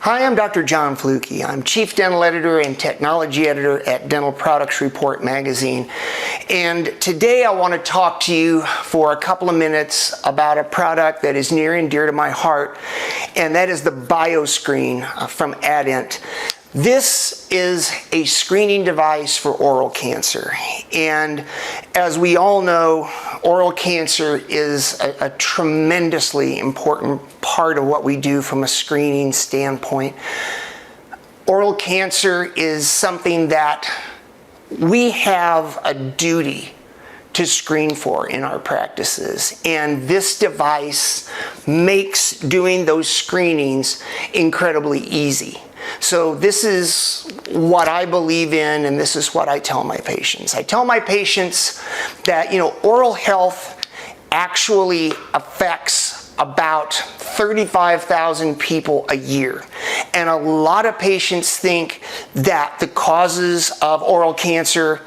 Hi, I'm Dr. John Fluke. I'm Chief Dental Editor and Technology Editor at Dental Products Report magazine. And today I want to talk to you for a couple of minutes about a product that is near and dear to my heart, and that is the BioScreen from Addent. This is a screening device for oral cancer, and as we all know, oral cancer is a tremendously important part of what we do from a screening standpoint. Oral cancer is something that we have a duty to screen for in our practices, and this device makes doing those screenings incredibly easy. So this is what I believe in, and this is what I tell my patients. I tell my patients that, oral health actually affects about 35,000 people a year. And a lot of patients think that the causes of oral cancer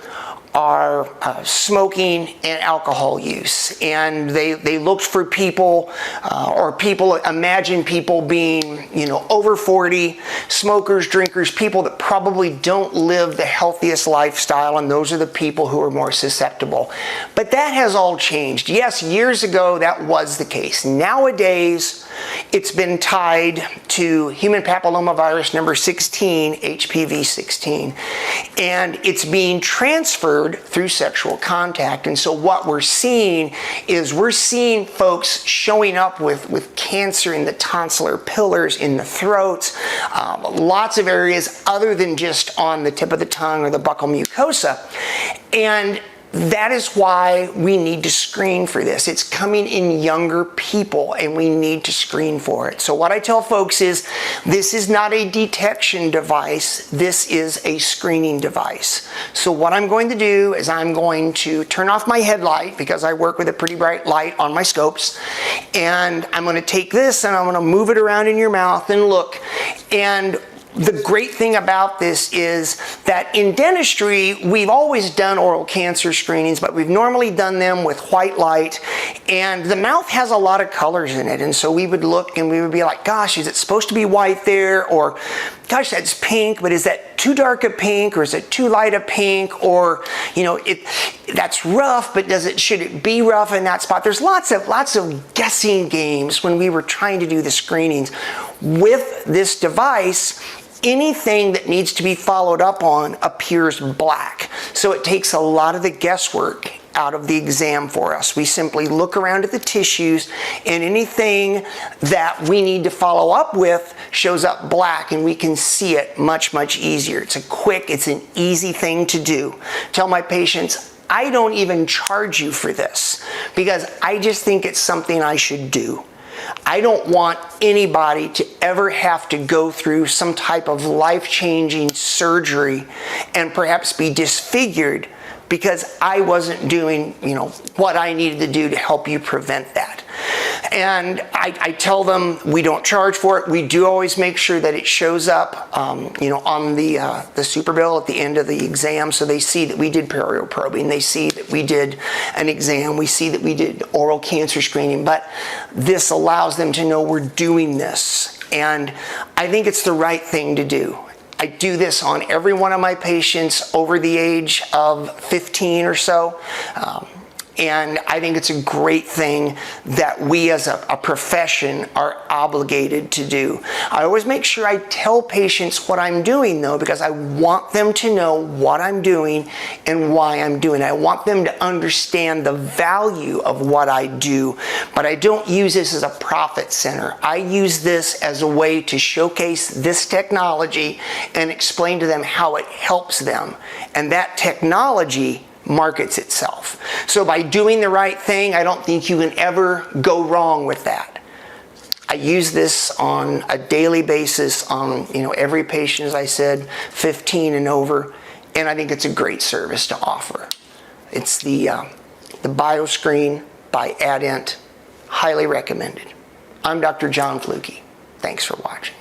are smoking and alcohol use, and they looked for people or people imagine people being over 40, smokers, drinkers, people that probably don't live the healthiest lifestyle, and those are the people who are more susceptible. But that has all changed. Yes, years ago that was the case. Nowadays it's been tied to human papillomavirus number 16, HPV 16, and it's being transferred through sexual contact. And so what we're seeing is folks showing up with cancer in the tonsillar pillars, in the throats, lots of areas other than just on the tip of the tongue or the buccal mucosa. And that is why we need to screen for this. It's coming in younger people, and we need to screen for it. So what I tell folks is, this is not a detection device, this is a screening device. So what I'm going to do is I'm going to turn off my headlight, because I work with a pretty bright light on my scopes, and I'm going to take this and I'm going to move it around in your mouth and look. And the great thing about this is that in dentistry, we've always done oral cancer screenings, but we've normally done them with white light, and the mouth has a lot of colors in it. And so we would look and we would be like, gosh, is it supposed to be white there? Or, gosh, that's pink, but is that too dark a pink, or is it too light a pink? Or, that's rough, but should it be rough in that spot? There's lots of guessing games when we were trying to do the screenings. With this device, anything that needs to be followed up on appears black. So it takes a lot of the guesswork out of the exam for us. We simply look around at the tissues, and anything that we need to follow up with shows up black, and we can see it much, much easier. It's an easy thing to do. Tell my patients, I don't even charge you for this, because I just think it's something I should do. I don't want anybody to ever have to go through some type of life-changing surgery and perhaps be disfigured because I wasn't doing, what I needed to do to help you prevent that. And I tell them we don't charge for it. We do always make sure that it shows up, on the super bill at the end of the exam, so they see that we did perio probing, they see that we did an exam, we see that we did oral cancer screening. But this allows them to know we're doing this, and I think it's the right thing to do. I do this on every one of my patients over the age of 15 or so. And I think it's a great thing that we as a profession are obligated to do. I always make sure I tell patients what I'm doing, though, because I want them to know what I'm doing and why I'm doing it. I want them to understand the value of what I do, but I don't use this as a profit center. I use this as a way to showcase this technology and explain to them how it helps them. And that technology markets itself. So by doing the right thing, I don't think you can ever go wrong with that. I use this on a daily basis on every patient, as I said, 15 and over, and I think it's a great service to offer. It's the BioScreen by Addent, highly recommended. I'm Dr. John Fluke. Thanks for watching.